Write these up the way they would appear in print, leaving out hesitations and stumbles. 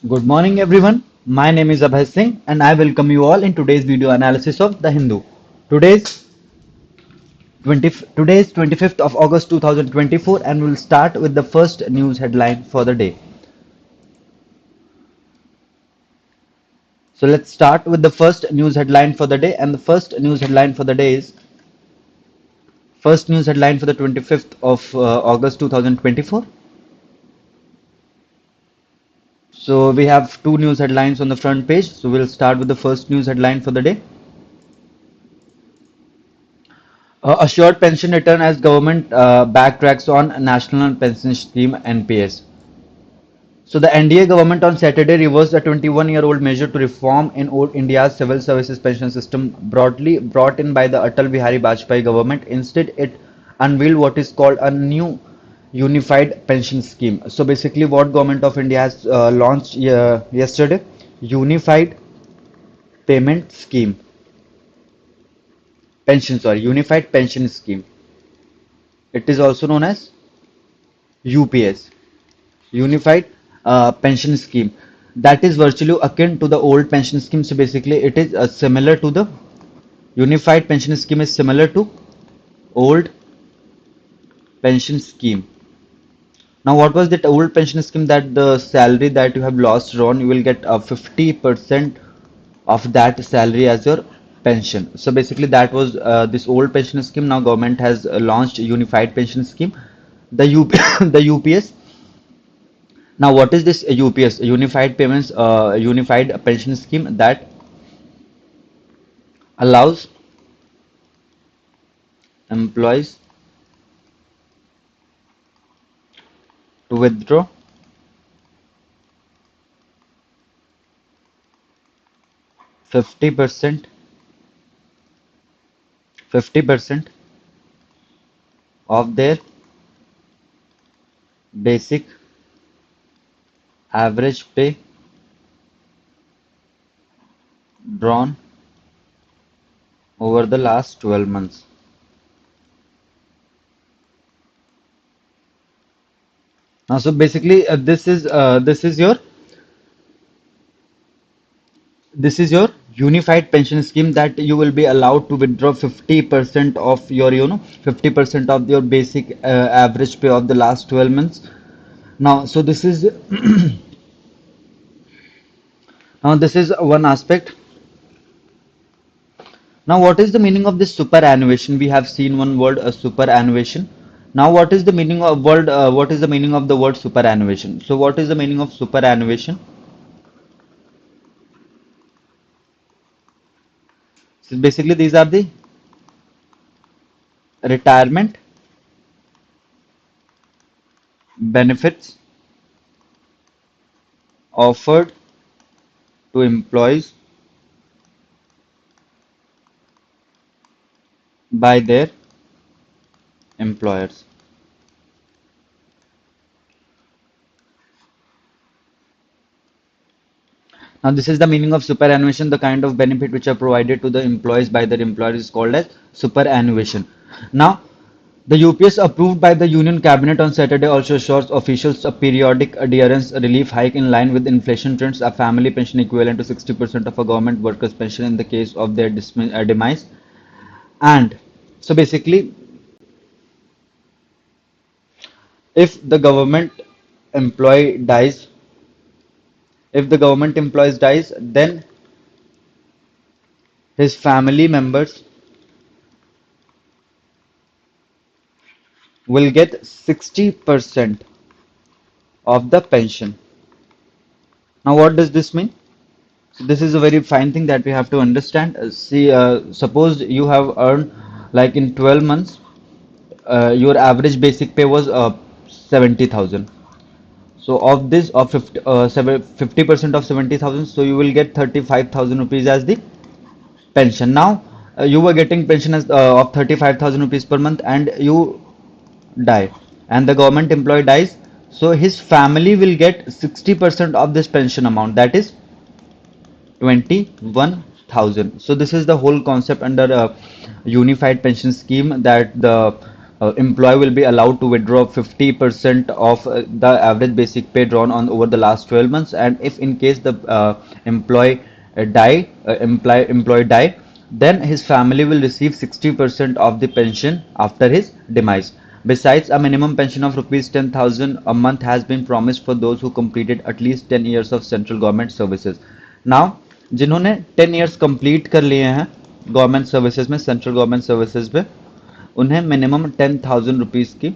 Good morning everyone. My name is Abhay Singh and I welcome you all in today's video analysis of The Hindu. Today's 25th of August 2024 and we'll start with the first news headline for the day. So let's start with the first news headline for the day and the first news headline for the day is first news headline for the 25th of August 2024. So we have two news headlines on the front page. So we'll start with the first news headline for the day. Assured pension return as government backtracks on National Pension Scheme (NPS). So the NDA government on Saturday reversed a 21-year-old measure to reform in old India's civil services pension system broadly brought in by the Atal Bihari Vajpayee government. Instead, it unveiled what is called a new unified pension scheme. So basically, what government of India has launched yesterday, unified payment scheme, unified pension scheme. It is also known as UPS, Unified Pension Scheme. That is virtually akin to the old pension scheme. So basically, it is similar to the Unified Pension Scheme is similar to old pension scheme. Now, what was that old pension scheme that the salary that you have lost, Ron, you will get 50% of that salary as your pension. So basically, that was this old pension scheme. Now, government has launched unified pension scheme, the the UPS. Now, what is this UPS, Unified Pension Scheme that allows employees to withdraw 50%, 50% of their basic average pay drawn over the last 12 months. Now, so basically, this is your unified pension scheme that you will be allowed to withdraw 50% of your 50% of your basic average pay of the last 12 months. Now, so this is one aspect. Now, what is the meaning of this superannuation? We have seen one word, superannuation. Now, what is the meaning of word? What is the meaning of the word superannuation? So, what is the meaning of superannuation? So, basically, these are the retirement benefits offered to employees by their employers. Now, this is the meaning of superannuation. The kind of benefit which are provided to the employees by their employers is called as superannuation. Now, the UPS approved by the Union Cabinet on Saturday also assures officials a periodic adherence relief hike in line with inflation trends, a family pension equivalent to 60% of a government worker's pension in the case of their demise. And so basically, if the government employee dies, if the government employees dies, then his family members will get 60% of the pension. Now, what does this mean? So this is a very fine thing that we have to understand. Suppose you have earned like in 12 months, your average basic pay was 70,000. So of this, of 50% of 70,000, so you will get 35,000 rupees as the pension. Now, you were getting pension as of 35,000 rupees per month, and you die, and the government employee dies. So his family will get 60% of this pension amount. That is 21,000. So this is the whole concept under a unified pension scheme that the Employee will be allowed to withdraw 50% of the average basic pay drawn on over the last 12 months, and if in case the employee die, then his family will receive 60% of the pension after his demise. Besides, a minimum pension of rupees 10,000 a month has been promised for those who completed at least 10 years of central government services. Now, जिन्होंने 10 years complete कर लिए हैं government services में, central government services में, उन्हें minimum 10,000 rupees की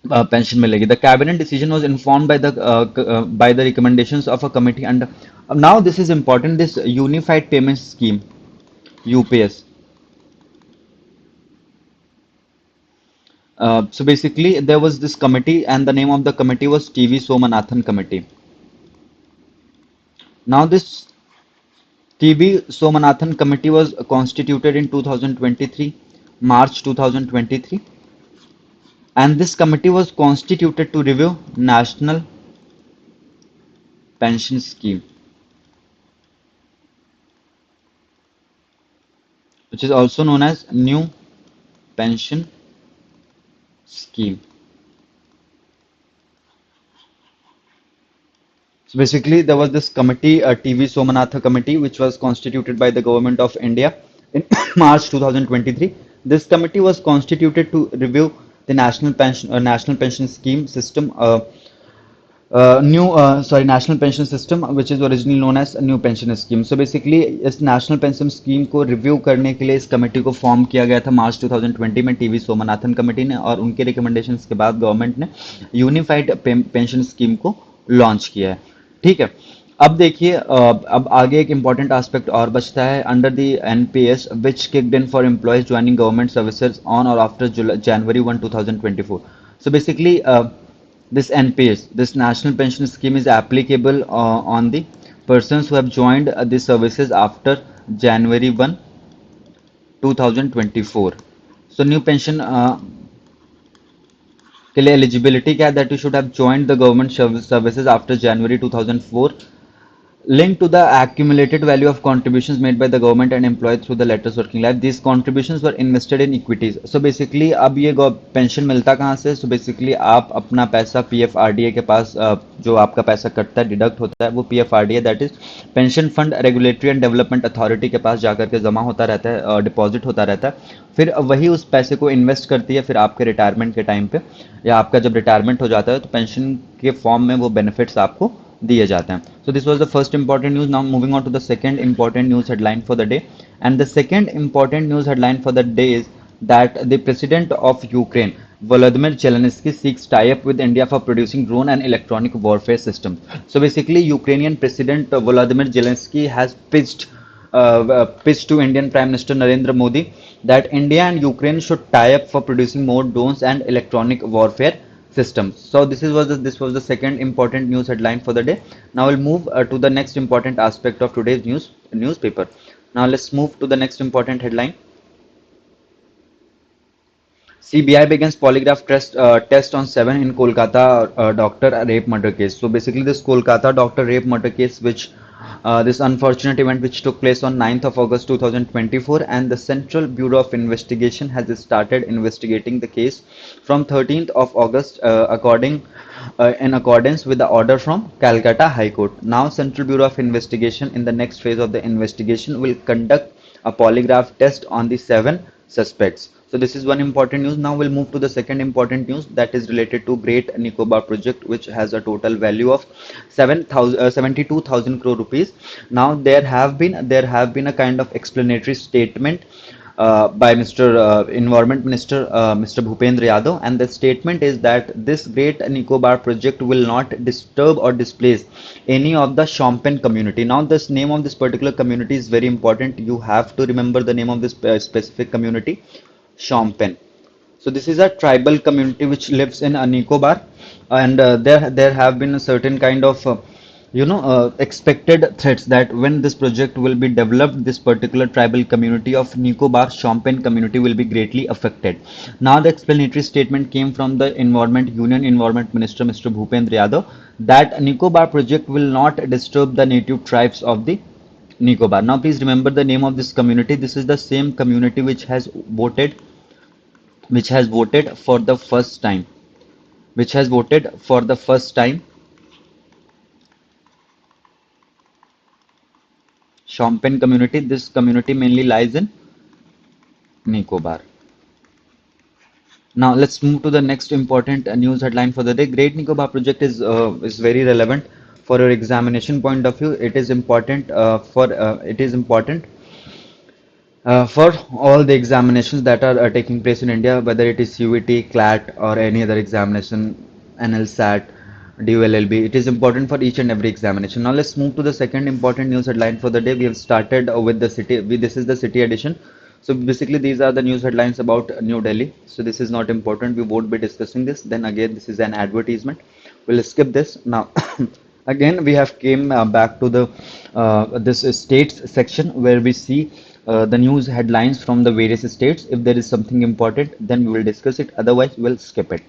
pension मिलेगी. The cabinet decision was inform by the recommendations of a committee under. Now this is important, this unified payment scheme UPS. So basically there was this committee and the name of the committee was TV Somanathan committee. Now this TV Somanathan committee was constituted in 2023, March 2023, and this committee was constituted to review national pension scheme, which is also known as new pension scheme. So basically, there was this committee, TV Somanatha committee, which was constituted by the government of India in March 2023. This committee was constituted to review the national pension scheme system, national pension system, which is originally known as a new pension scheme. So basically, इस national pension scheme को review करने के लिए इस committee को form किया गया था मार्च 2020 में टीवी सोमनाथन कमेटी ने, और उनके recommendations के बाद गवर्नमेंट ने यूनिफाइड पेंशन स्कीम को लॉन्च किया है. ठीक है. अब देखिए, अब आगे एक इंपॉर्टेंट एस्पेक्ट और बचता है. Under the NPS which kicked in for employees joining government services on और after January 1 2024. So basically, this NPS, this National Pension Scheme, is applicable on the persons who have joined the services after January 1 2024. So new pension के लिए eligibility क्या है, that you should have joined the government services after January 2004, linked to the accumulated value of contributions made by the government and employee through the latest working life. These contributions were invested in equities. So basically, अब ये pension मिलता कहाँ से? So basically, आप अपना पैसा PFRDA के पास, जो आपका पैसा कटता है, डिडक्ट होता है, वो PFRDA, that is pension fund regulatory and development authority के पास जाकर के जमा होता रहता है, डिपॉजिट होता रहता है. फिर वही उस पैसे को इन्वेस्ट करती है फिर आपके रिटायरमेंट के टाइम पे, या आपका जब रिटायरमेंट हो जाता है तो पेंशन के फॉर्म में वो बेनिफिट्स आपको दिए जाते हैं. So this was the first important news. Now moving on to the second important news headline for the day, and the second important news headline for the day is that the president of Ukraine, Volodymyr Zelensky, seeks tie-up with India for producing drone and electronic warfare systems. So basically, Ukrainian President Volodymyr Zelensky has pitched to Indian Prime Minister Narendra Modi that India and Ukraine should tie up for producing more drones and electronic warfare systems. So this was the second important news headline for the day. Now we'll move to the next important aspect of today's newspaper. Now let's move to the next important headline. CBI begins polygraph test on 7 in Kolkata doctor rape murder case. So basically, this Kolkata doctor rape murder case, which this unfortunate event which took place on 9th of August 2024, and the Central Bureau of Investigation has started investigating the case from 13th of August, in accordance with the order from Calcutta High Court. Now, Central Bureau of Investigation in the next phase of the investigation will conduct a polygraph test on the 7 suspects. So this is one important news. Now we'll move to the second important news, that is related to Great Nicobar project, which has a total value of 72,000 crore rupees. Now there have been a kind of explanatory statement by Mr. Environment Minister Mr. Bhupendra Yadav, and the statement is that this Great Nicobar project will not disturb or displace any of the Shompen community. Now this name of this particular community is very important. You have to remember the name of this specific community, Shompen. So this is a tribal community which lives in Nicobar, and there have been a certain kind of expected threats that when this project will be developed, this particular tribal community of Nicobar Shompen community will be greatly affected. Now the explanatory statement came from the Union Environment Minister Mr. Bhupendra Yadav that Nicobar project will not disturb the native tribes of the Nicobar. Now, please remember the name of this community. This is the same community which has voted for the first time, which has voted for the first time Shompen community. This community mainly lies in Nicobar. Now let's move to the next important news headline for the day. Great Nicobar project is very relevant for your examination point of view. It is important for all the examinations that are taking place in India, whether it is CUET, CLAT, or any other examination, NLSAT, DULLB. It is important for each and every examination. Now let's move to the second important news headline for the day. We have started with the city. This is the city edition. So basically, these are the news headlines about New Delhi. So this is not important. We won't be discussing this. Then again, this is an advertisement. We'll skip this now. Again, we have came back to the this states section where we see the news headlines from the various states. If there is something important, then we will discuss it. Otherwise, we'll skip it.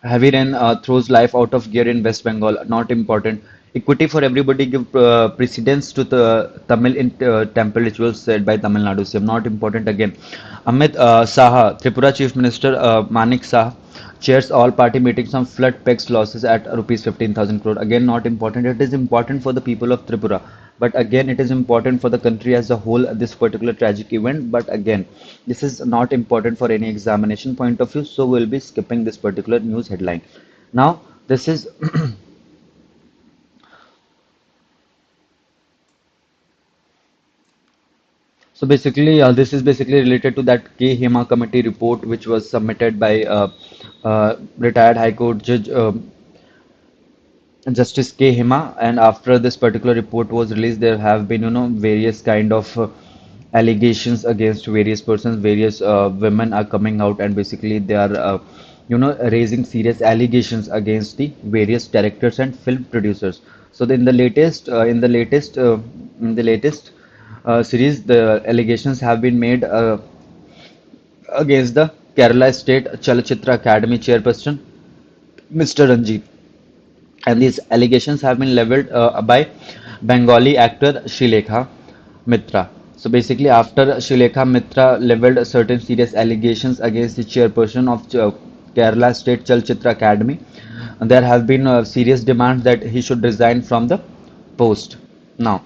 Heavy rain throws life out of gear in West Bengal. Not important. Equity for everybody give precedence to the Tamil in temple rituals said by Tamil Nadu CM. Not important again. Amit Saha, Tripura Chief Minister Manik Saha chairs all party meetings on flood pegs losses at rupees 15,000 crore. Again, not important. It is important for the people of Tripura. But again, it is important for the country as a whole, this particular tragic event. But again, this is not important for any examination point of view. So we'll be skipping this particular news headline. Now, this is so basically, this is basically related to that K Hema committee report, which was submitted by retired High Court Judge Justice K. Hema, and after this particular report was released, there have been, various kind of allegations against various persons. Various women are coming out, and basically they are, raising serious allegations against the various directors and film producers. So in the latest series, the allegations have been made against the Kerala State Chalachitra Academy chairperson, Mr. Ranjit, and these allegations have been leveled by Bengali actor Shrilekha Mitra. So basically, after Shrilekha Mitra leveled certain serious allegations against the chairperson of Kerala State Chalchitra Academy, there have been serious demands that he should resign from the post. Now,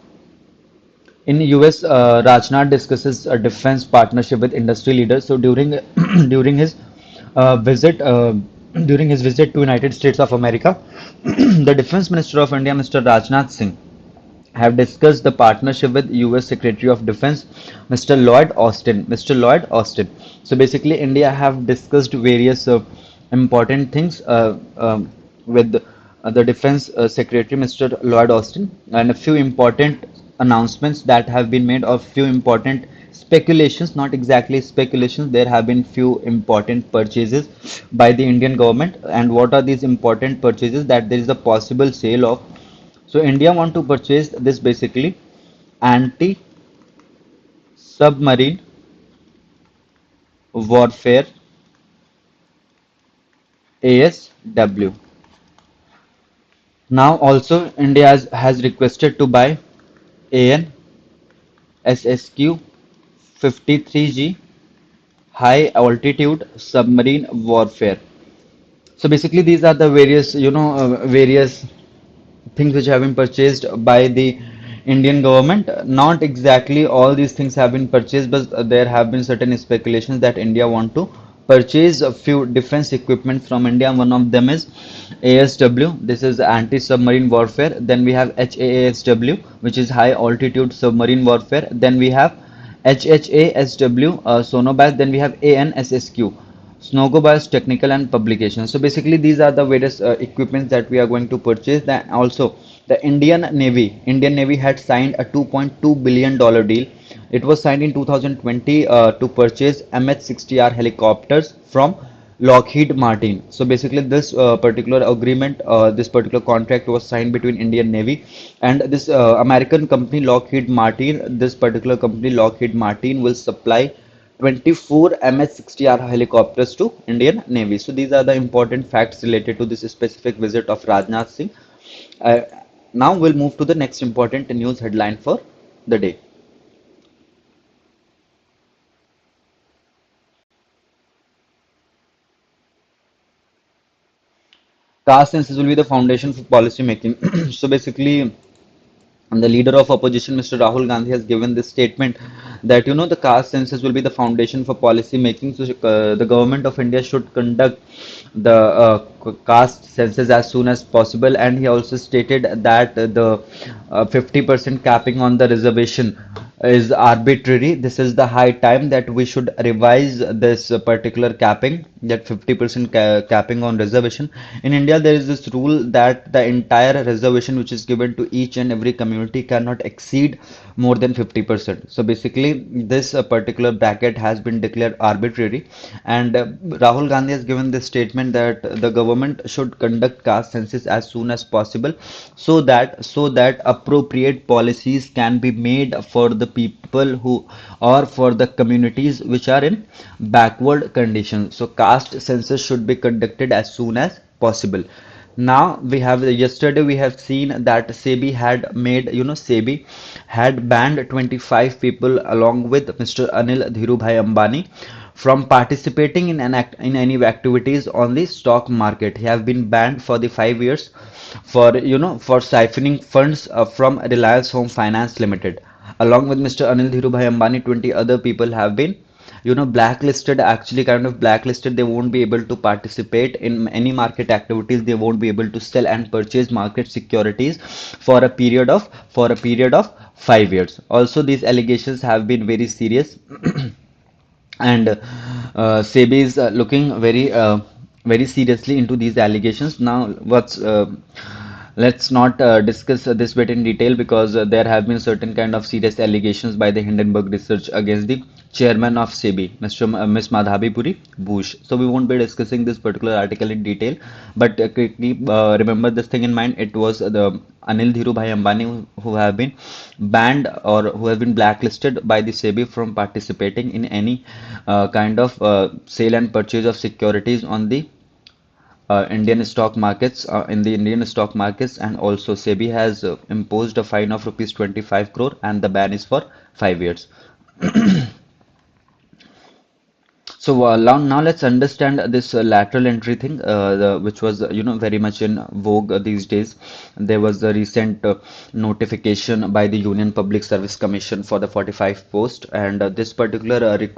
in US, Rajnath discusses a defense partnership with industry leaders. So during his visit during his visit to United States of America, the Defense Minister of India, Mr. Rajnath Singh, have discussed the partnership with US Secretary of Defense, Mr. Lloyd Austin. Mr. Lloyd Austin. So basically, India have discussed various important things with the Defense Secretary, Mr. Lloyd Austin, and a few important announcements that have been made, or few important speculations, not exactly speculations. There have been few important purchases by the Indian government, and what are these important purchases? That there is a possible sale of. So India want to purchase this basically anti-submarine warfare ASW. Now also India has requested to buy AN SSQ 53G high altitude submarine warfare. So basically these are the various things which have been purchased by the Indian government. Not exactly all these things have been purchased, but there have been certain speculations that India want to purchase a few defense equipment from India. One of them is ASW. This is anti-submarine warfare. Then we have HAASW, which is high altitude submarine warfare. Then we have HHASW, Sonobas. Then we have ANSSQ. Snowgobias Technical and Publications. So basically, these are the various equipments that we are going to purchase. That also, the Indian Navy had signed a $2.2 billion deal. It was signed in 2020 to purchase MH-60R helicopters from Lockheed Martin. So basically, this particular agreement, this particular contract was signed between Indian Navy and this American company Lockheed Martin. This particular company Lockheed Martin will supply 24 MH-60R helicopters to Indian Navy. So these are the important facts related to this specific visit of Rajnath Singh. Uh, Now we'll move to the next important news headline for the day. Caste census will be the foundation for policy making. So basically, and the leader of opposition, Mr. Rahul Gandhi, has given this statement that the caste census will be the foundation for policy making. So the government of India should conduct the caste census as soon as possible. And he also stated that the 50% capping on the reservation is arbitrary. This is the high time that we should revise this particular capping, that 50% capping on reservation. In India, there is this rule that the entire reservation which is given to each and every community cannot exceed more than 50%. So basically, this particular bracket has been declared arbitrary, and Rahul Gandhi has given this statement that the government should conduct caste census as soon as possible, so that appropriate policies can be made for the people who, or for the communities which are in backward conditions. So caste census should be conducted as soon as possible. Now we have, yesterday we have seen that SEBI had made, SEBI had banned 25 people along with Mr. Anil Dhirubhai Ambani from participating in any activities on the stock market. He have been banned for the 5 years for for siphoning funds from Reliance Home Finance Limited. Along with Mr. Anil Dhirubhai Ambani, 20 other people have been blacklisted, actually kind of blacklisted. They won't be able to participate in any market activities. They won't be able to sell and purchase market securities for a period of 5 years. Also, these allegations have been very serious. And SEBI is looking very seriously into these allegations. Now, let's not discuss this bit in detail, because there have been certain kind of serious allegations by the Hindenburg Research against the chairman of SEBI, Ms. Madhabi Puri Bush. So we won't be discussing this particular article in detail, but quickly remember this thing in mind. It was the Anil Dhirubhai Ambani who have been banned, or who have been blacklisted by the SEBI from participating in any kind of sale and purchase of securities on the Indian stock markets, in the Indian stock markets. And also SEBI has imposed a fine of rupees 25 crore, and the ban is for 5 years. So now let's understand this lateral entry thing, which was very much in vogue these days. There was a recent notification by the Union Public Service Commission for the 45 post, and this particular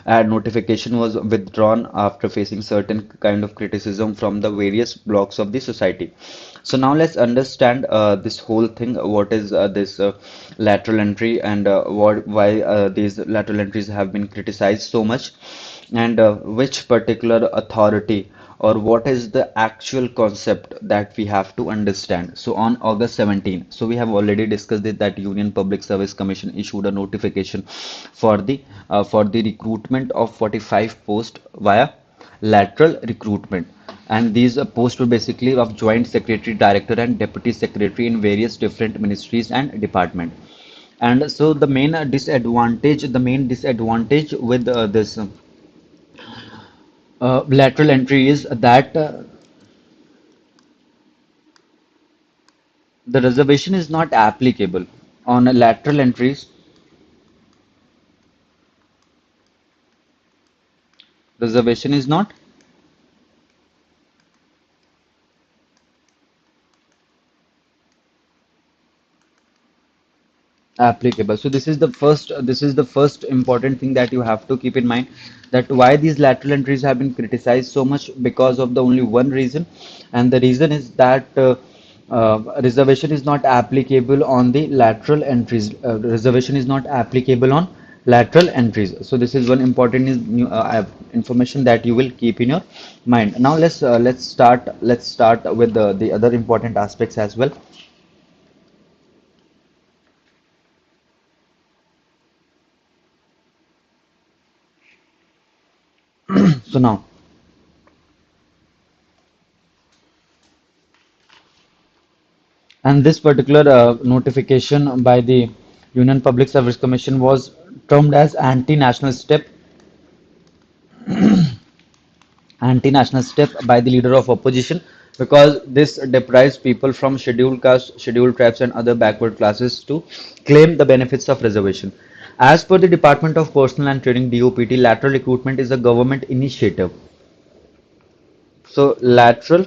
ad notification was withdrawn after facing certain kind of criticism from the various blocks of the society. So now let's understand this whole thing. What is this lateral entry, and why these lateral entries have been criticized so much, and which particular authority, or what is the actual concept that we have to understand. So on August 17, so we have already discussed it, that Union Public Service Commission issued a notification for the recruitment of 45 posts via lateral recruitment. And these posts were basically of joint secretary, director, and deputy secretary in various different ministries and department. And so the main disadvantage with this lateral entry is that the reservation is not applicable on lateral entries. Reservation is not applicable. So this is the first important thing that you have to keep in mind, that why these lateral entries have been criticized so much, because of the only one reason. And the reason is that reservation is not applicable on the lateral entries. Reservation is not applicable on lateral entries. So this is one important information that you will keep in your mind. Now let's start with the other important aspects as well. So now, and this particular notification by the Union Public Service Commission was termed as anti-national step by the leader of opposition, because this deprives people from scheduled castes, scheduled tribes, and other backward classes to claim the benefits of reservation. As per the Department of Personnel and Training (DOPT), lateral recruitment is a government initiative. So, lateral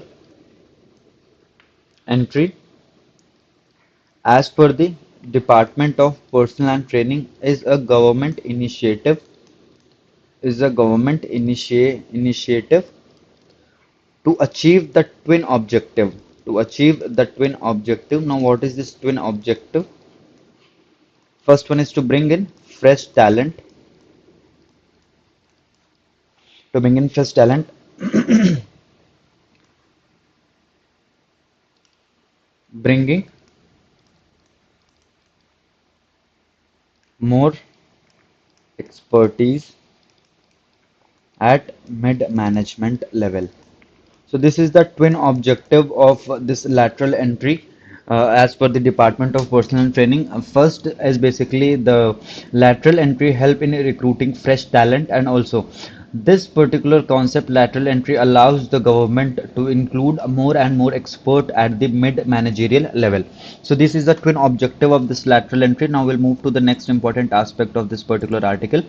entry, as per the Department of Personnel and Training, is a government initiative to achieve the twin objective. Now, what is this twin objective? First one is to bring in fresh talent, to bring in fresh talent, bringing more expertise at mid-management level. So this is the twin objective of this lateral entry, as per the Department of Personnel Training. First is basically the lateral entry help in recruiting fresh talent, and also this particular concept, lateral entry, allows the government to include more and more expert at the mid managerial level. So this is the twin objective of this lateral entry. Now we'll move to the next important aspect of this particular article.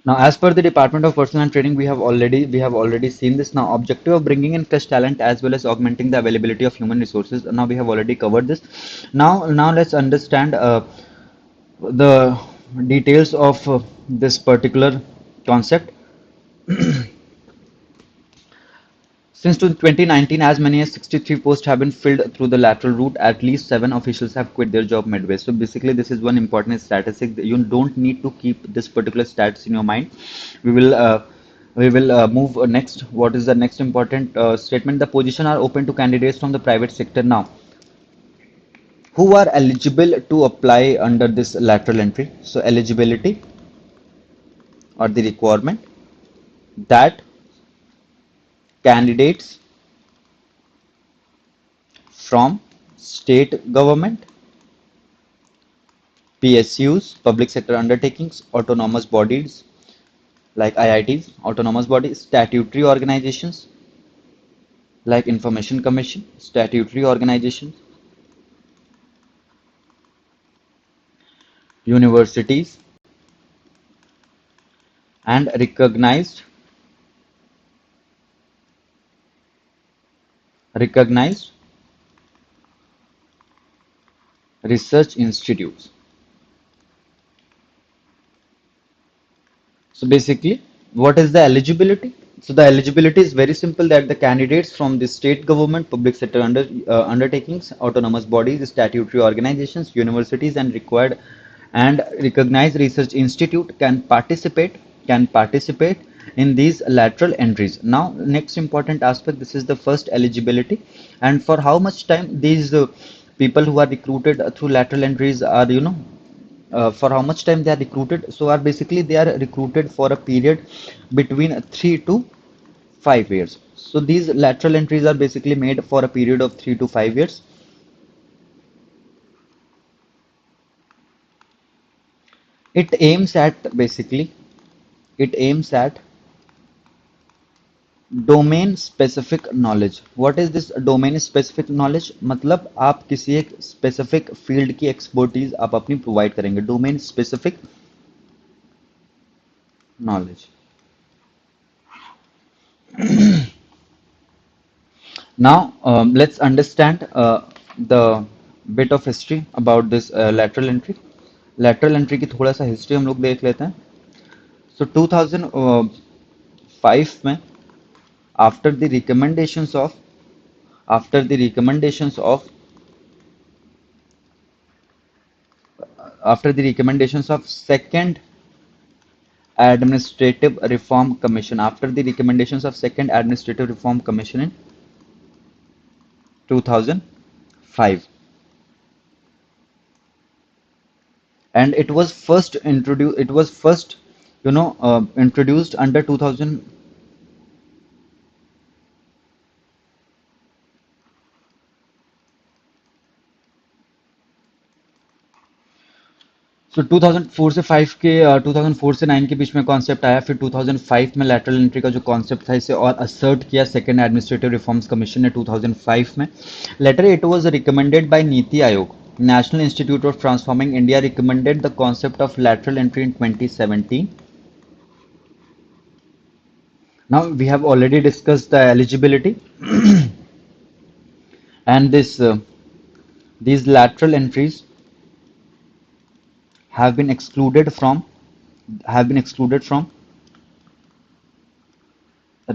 Now, as per the Department of Personnel and Training, we have already seen this. Now, objective of bringing in fresh talent as well as augmenting the availability of human resources. Now, we have already covered this. Now let's understand the details of this particular concept. Since 2019, as many as 63 posts have been filled through the lateral route. At least 7 officials have quit their job midway. So basically, this is one important statistic. You don't need to keep this particular stats in your mind. We will move next. What is the next important statement? The position are open to candidates from the private sector now, who are eligible to apply under this lateral entry. So eligibility or the requirement that candidates from state government, PSUs, public sector undertakings, autonomous bodies like IITs, autonomous bodies, statutory organizations like Information Commission, statutory organizations, universities, and recognized research institutes. So basically, what is the eligibility? So the eligibility is very simple, that the candidates from the state government, public sector undertakings, autonomous bodies, statutory organizations, universities, and required and recognized research institute can participate in these lateral entries. Now, next important aspect. This is the first eligibility, and for how much time these people who are recruited through lateral entries are, for how much time they are recruited. So are basically they are recruited for a period between 3 to 5 years. So these lateral entries are basically made for a period of 3 to 5 years. It aims at basically it aims at domain specific knowledge. What is this domain specific knowledge? मतलब आप किसी एक specific field की expertise आप अपनी provide करेंगे. Domain specific knowledge. Now, let's understand the bit of history about this lateral entry. Lateral entry की थोड़ा सा हिस्ट्री हम लोग देख लेते हैं. So 2005 में, after the recommendations of after the recommendations of after the recommendations of second administrative reform commission, after the recommendations of second administrative reform commission in 2005, and it was first introduced under 2000. तो 2004 से 5 के 2004 से 9 के बीच में concept आया, फिर 2005 में lateral entry का जो कॉन्सेप्ट था इसे और असर्ट किया सेकेंड एडमिनिस्ट्रेटिव रिफॉर्म्स कमीशन ने 2005 में। Later it was recommended by NITI Aayog. National institute of transforming India recommended the concept of lateral entry in 2017। Now we have already discussed the eligibility and this these lateral entries have been excluded from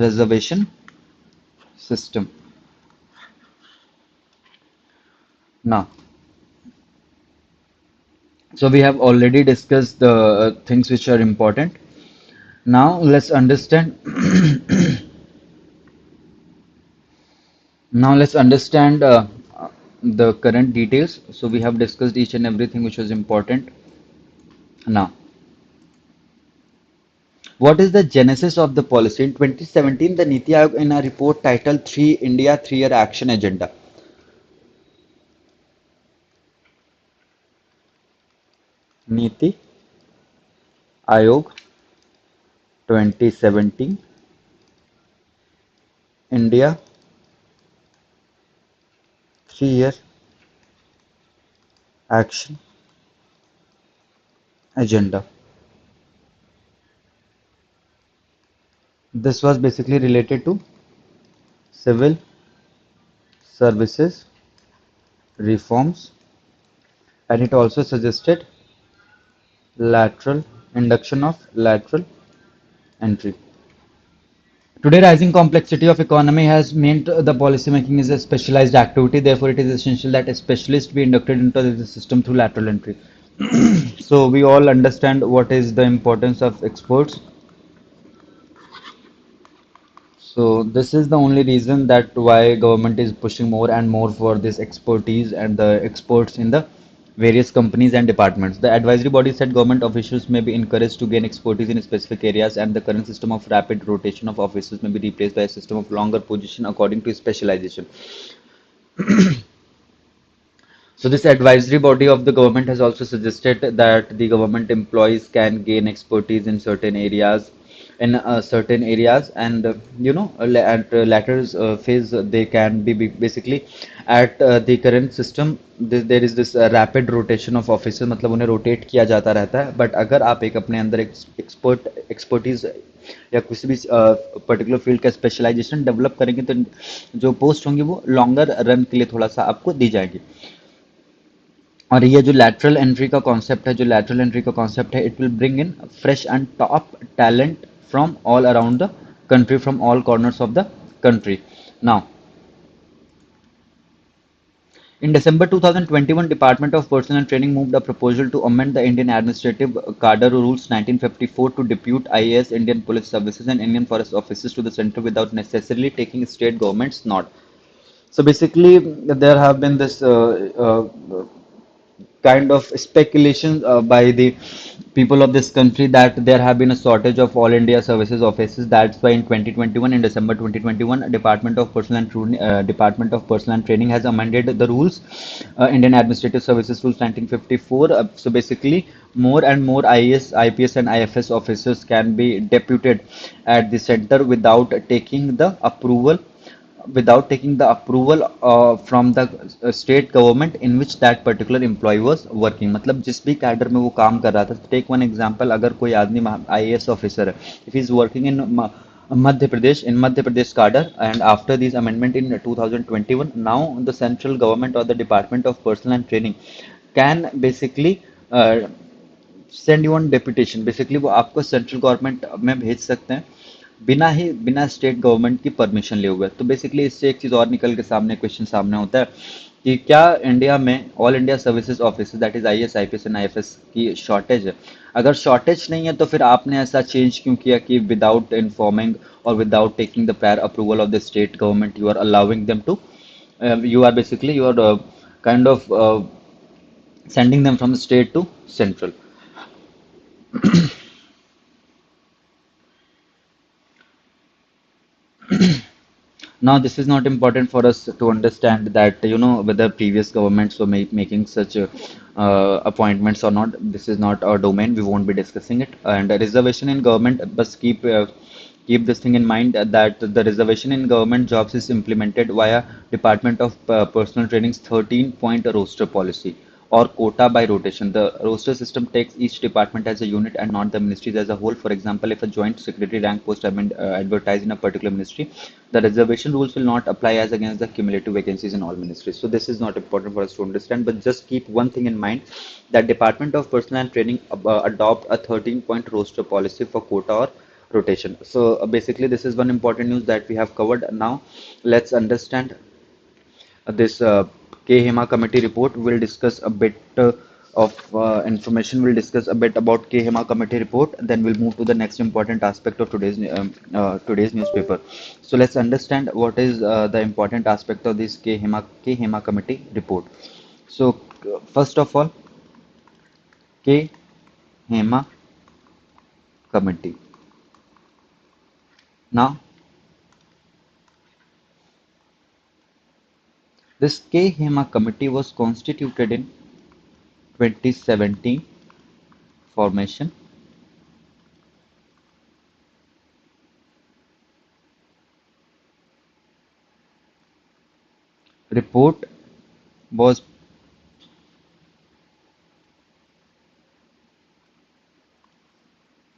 reservation system. Now, so we have already discussed the things which are important. Now let's understand. Now let's understand the current details. So we have discussed each and everything which was important. Now, what is the genesis of the policy? In 2017, the Niti Aayog in a report titled 3 India 3-Year Action Agenda. Niti Aayog 2017 India 3-Year Action Agenda. This was basically related to civil services reforms, and it also suggested lateral induction of lateral entry. Today, rising complexity of economy has meant the policy making is a specialized activity. Therefore, it is essential that a specialist be inducted into the system through lateral entry. So, we all understand what is the importance of exports. So, this is the only reason that why government is pushing more and more for this expertise and the exports in the various companies and departments. The advisory body said government officials may be encouraged to gain expertise in specific areas, and the current system of rapid rotation of officers may be replaced by a system of longer position according to specialization. So this advisory body of the government has also suggested that the government employees can gain expertise in certain areas, and at latter phase they can be basically at the current system. There is this rapid rotation of officers, मतलब उन्हें rotate किया जाता रहता है, but अगर आप एक अपने अंदर expertise या किसी भी पर्टिकुलर फील्ड का स्पेशलाइजेशन डेवलप करेंगे तो जो पोस्ट होंगी वो लॉन्गर रन के लिए थोड़ा सा आपको दी जाएगी। और ये जो लैटरल एंट्री का कॉन्सेप्ट है, it will bring in fresh and top talent from all around the country, from all corners of the country. Now, in December 2021, Department of Personnel and Training moved a proposal to amend the Indian Administrative Cadre Rules 1954 to depute IAS, Indian Police Services, and Indian Forest Officers to the center without necessarily taking state government's nod. So basically, there have been this kind of speculation by the people of this country that there have been a shortage of all India services offices. That's why in 2021, in December 2021, Department of Personnel and Training has amended the rules, Indian Administrative Services Rules 1954. So basically, more and more IAS, IPS, and IFS officers can be deputed at the center without taking the approval from the state government in which that particular employee was working. मतलब जिस भी cadre में वो काम कर रहा था, take one example, अगर कोई आदमी आईएएस ऑफिसर है, if he is working in Madhya Pradesh cadre, and after this amendment in 2021, now the central government or the Department of Personnel and Training can basically send you on deputation. Basically वो आपको central government में भेज सकते हैं बिना state government की permission लिए हुए। तो बेसिकली इससे एक चीज और निकल के सामने क्वेश्चन सामने होता है कि क्या इंडिया में all India services office, that is IAS IPS and IFS की शॉर्टेज है? अगर शॉर्टेज नहीं है तो फिर आपने ऐसा चेंज क्यों किया कि विदाउट इन्फॉर्मिंग और without taking the prior approval of the state government you are allowing them to, you are kind of sending them from state to central. Now, this is not important for us to understand that, whether previous governments were making such appointments or not. This is not our domain. We won't be discussing it. And a reservation in government, but keep this thing in mind that the reservation in government jobs is implemented via Department of Personal Training's 13-point roster policy or quota by rotation. The roster system takes each department as a unit and not the ministries as a whole. For example, if a joint secretary rank post have been advertised in a particular ministry, the reservation rules will not apply as against the cumulative vacancies in all ministries. So this is not important for us to understand, but just keep one thing in mind that Department of Personnel and Training adopt a 13-point roster policy for quota or rotation. So basically, this is one important news that we have covered. Now, let's understand this K Hema committee report. We'll discuss a bit of information. We'll discuss a bit about K Hema committee report. Then we'll move to the next important aspect of today's newspaper. So let's understand what is the important aspect of this K Hema committee report. So first of all, K Hema committee. Now, this K Hema committee was constituted in 2017 formation. Report was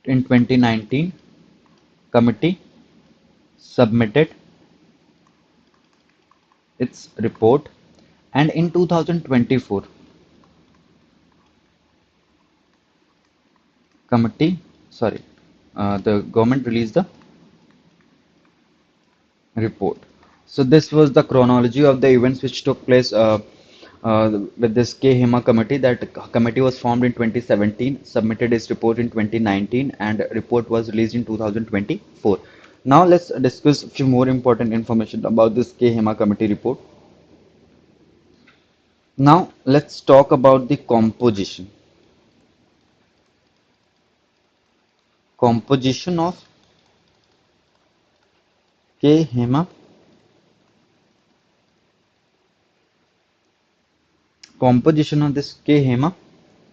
in 2019. Committee submitted its report, and in 2024 committee sorry the government released the report. So this was the chronology of the events which took place with this K Hema committee. That committee was formed in 2017, submitted its report in 2019, and report was released in 2024. Now let's discuss a few more important information about this K Hema committee report. Now let's talk about the composition of K Hema composition of this K Hema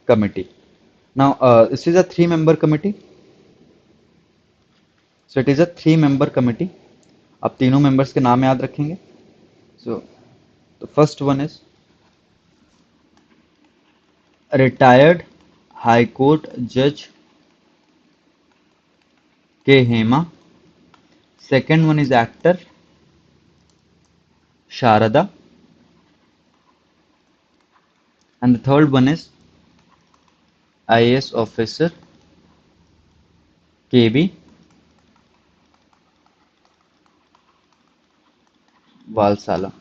committee. Now, this is a three-member committee. So it is a three-member committee. आप तीनों members के नाम याद रखेंगे. So the first one is retired High Court Judge K Hema. Second one is actor Sharada, and the third one is IAS officer KB Valsala.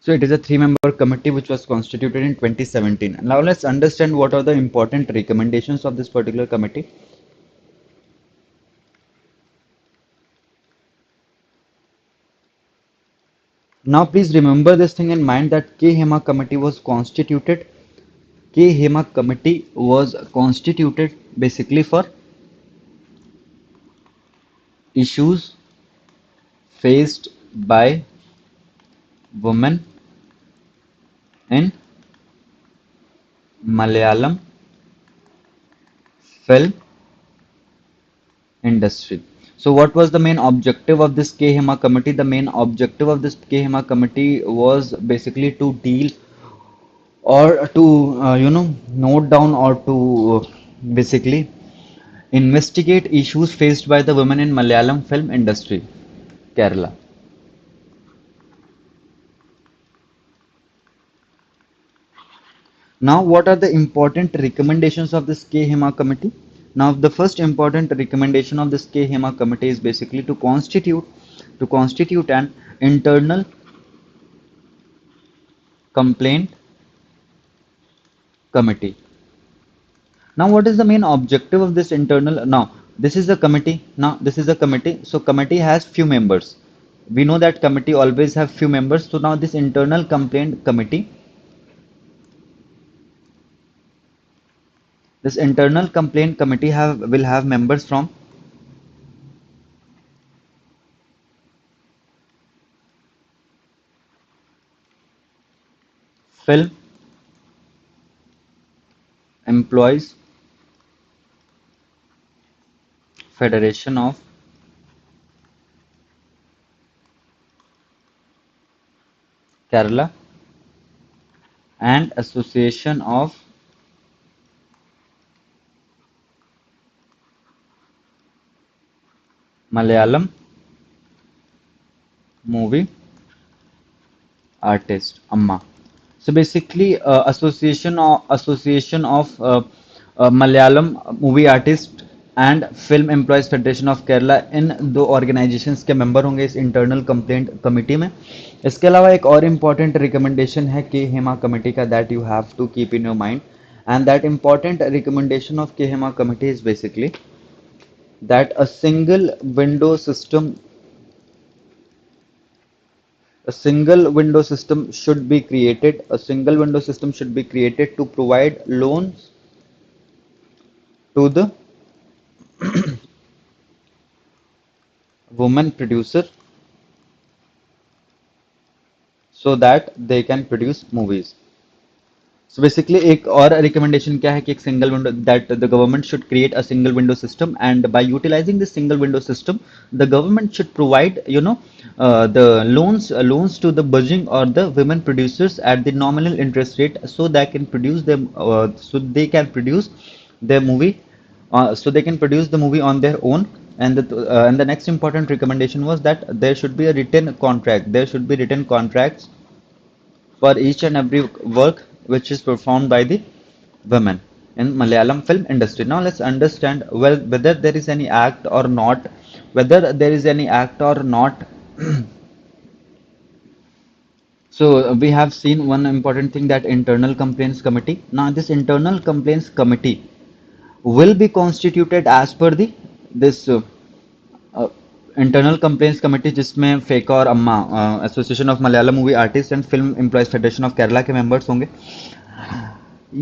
So it is a three-member committee which was constituted in 2017. Now let's understand what are the important recommendations of this particular committee. Now please remember this thing in mind that K Hema committee was constituted. K Hema committee was constituted basically for issues faced by women in Malayalam film industry. So what was the main objective of this K Hema committee? The main objective of this K Hema committee was basically to deal or to note down or to basically investigate issues faced by the women in Malayalam film industry, Kerala. Now, what are the important recommendations of this K Hema committee? Now, the first important recommendation of this K Hema committee is basically to constitute an internal complaint committee. Now, what is the main objective of this internal? Now, this is a committee. Now, this is a committee. So, committee has few members. We know that committee always have few members. So, now this internal complaint committee, this internal complaint committee will have members from Film Employees Federation of Kerala and Association of Malayalam Movie Artists, Amma. So basically, Association of Malayalam Movie Artists and Film Employees Federation of Kerala इन दो organizations के member होंगे इस internal complaint committee में. इसके अलावा एक और important recommendation है कि हेमा committee का that you have to keep in your mind, and that important recommendation of Kehema committee is basically that a single window system should be created to provide loans to the women producer so that they can produce movies. So basically एक और recommendation क्या है कि एक single window that the government should create a single window system, and by utilizing this single window system the government should provide the loans to the budging or the women producers at the nominal interest rate so they can produce their movie so they can produce the movie on their own. And the next important recommendation was that there should be written contracts for each and every work which is performed by the women in Malayalam film industry. Now let's understand whether there is any act or not. Whether there is any act or not. So we have seen one important thing, that internal complaints committee. Now this internal complaints committee will be constituted as per the this internal complaints committee जिसमें फेका और AMMA association of Malayalam movie artist and film employees federation of Kerala के members होंगे.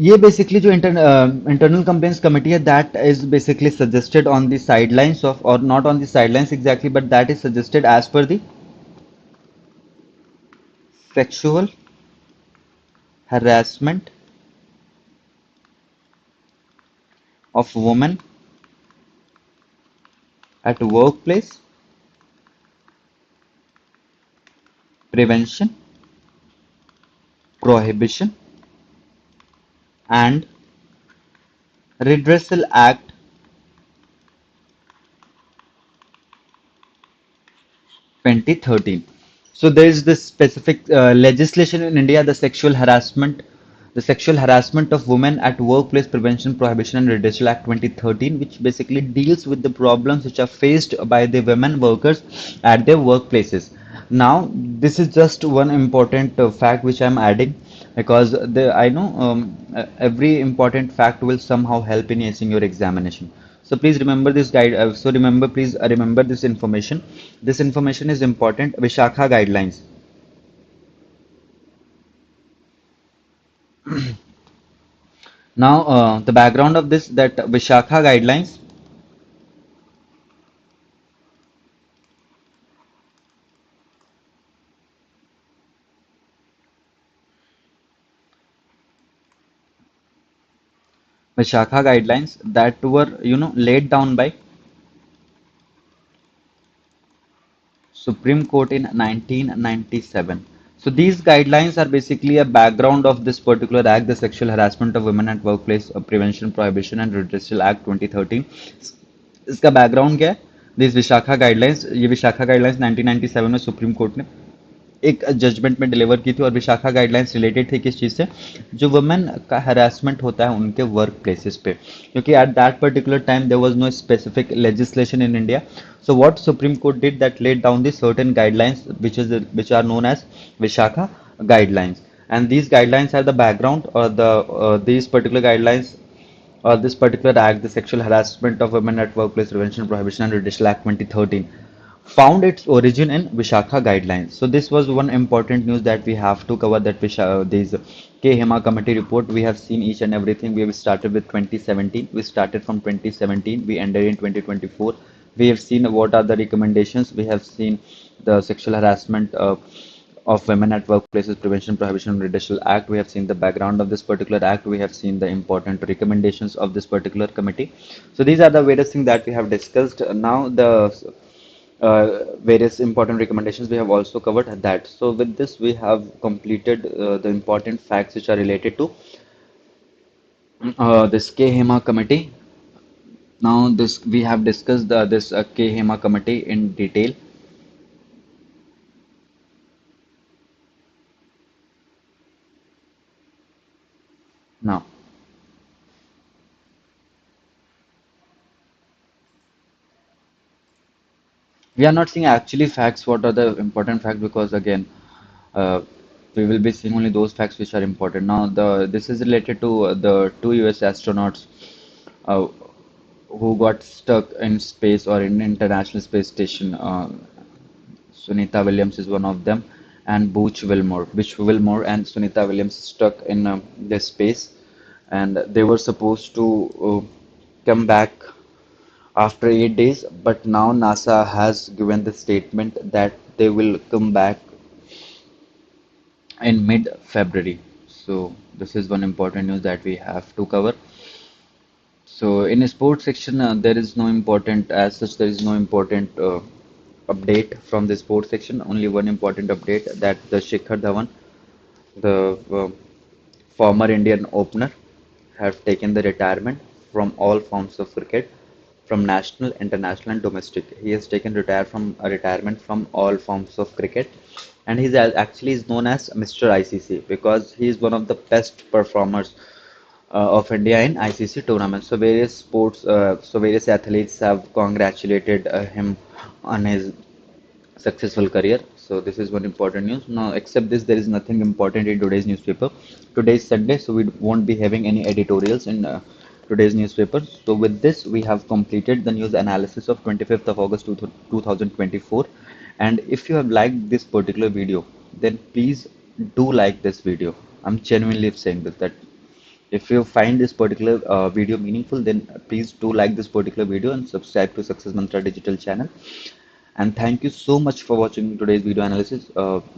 ये basically जो internal complaints committee है that is basically suggested on the sidelines of, और not on the sidelines exactly, but that is suggested as per the sexual harassment of women at workplace, prevention, prohibition, and redressal act 2013. So there is this specific legislation in India, the Sexual Harassment of Women at Workplace Prevention, Prohibition and Redressal Act 2013, which basically deals with the problems which are faced by the women workers at their workplaces. Now, this is just one important fact which I'm adding, because I know every important fact will somehow help in acing your examination. So please remember this guide. Please remember this information. This information is important. Vishakha guidelines. Now, the background of this, that Vishakha guidelines that were, laid down by Supreme Court in 1997. So these guidelines are basically a background of this particular act, the Sexual Harassment of Women at Workplace Prevention, Prohibition and Redressal Act 2013. इसका background क्या है? This Vishakha guidelines, ये Vishakha guidelines 1997 में supreme court ने एक judgement में deliver की थी, और विशाखा गाइडलाइंस रिलेटेड थी किस चीज़ से? जो वुमेन का हरासमेंट होता है उनके वर्क प्लेसेस पे, क्योंकि at that particular time there was no specific legislation in India. So what supreme court did, that laid down the certain guidelines which are known as Vishakha guidelines, and these guidelines are the background, or these particular guidelines, or this particular act, the Sexual Harassment of Women at Workplace Prevention, Prohibition and Redressal Act 2013, found its origin in Vishakha guidelines. So this was one important news that we have to cover, that this K Hema committee report. We have seen each and everything. We have started with 2017. We started from 2017. We ended in 2024. We have seen what are the recommendations. We have seen the sexual harassment of Women at Workplaces Prevention, Prohibition, and Redressal Act. We have seen the background of this particular act. We have seen the important recommendations of this particular committee. So these are the various things that we have discussed. Now the various important recommendations we have also covered that. So with this we have completed the important facts which are related to this K Hema committee. Now this we have discussed this K Hema committee in detail. Now we are not seeing actually facts. What are the important facts? Because again, uh, we will be seeing only those facts which are important. Now the this is related to the two US astronauts uh, who got stuck in space or in International Space Station. Sunita Williams is one of them, and Butch Wilmore and Sunita Williams stuck in this space, and they were supposed to come back after 8 days, but now NASA has given the statement that they will come back in mid-February. So this is one important news that we have to cover. So in a sports section, there is no important, as such, there is no important update from the sports section. Only one important update that the Shikhar Dhawan, the former Indian opener, have taken the retirement from all forms of cricket, from national, international, and domestic. He has taken retirement from all forms of cricket, and actually is known as Mr. ICC because he is one of the best performers of India in ICC tournaments. So various athletes have congratulated him on his successful career. So this is one important news. Now, except this, there is nothing important in today's newspaper. Today is Sunday, so we won't be having any editorials in today's newspaper. So with this, we have completed the news analysis of 25th of August 2024. And if you have liked this particular video, then please do like this video. I'm genuinely saying this, that if you find this particular video meaningful, then please do like this particular video and subscribe to Success Mantra Digital channel. And thank you so much for watching today's video analysis.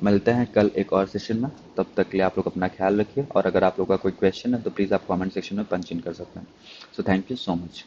मिलते हैं कल एक और session में, तब तक के लिए आप लोग अपना ख्याल रखिए और अगर आप लोग का कोई क्वेश्चन है तो प्लीज़ आप कमेंट सेक्शन में पंच इन कर सकते हैं। So thank you so much.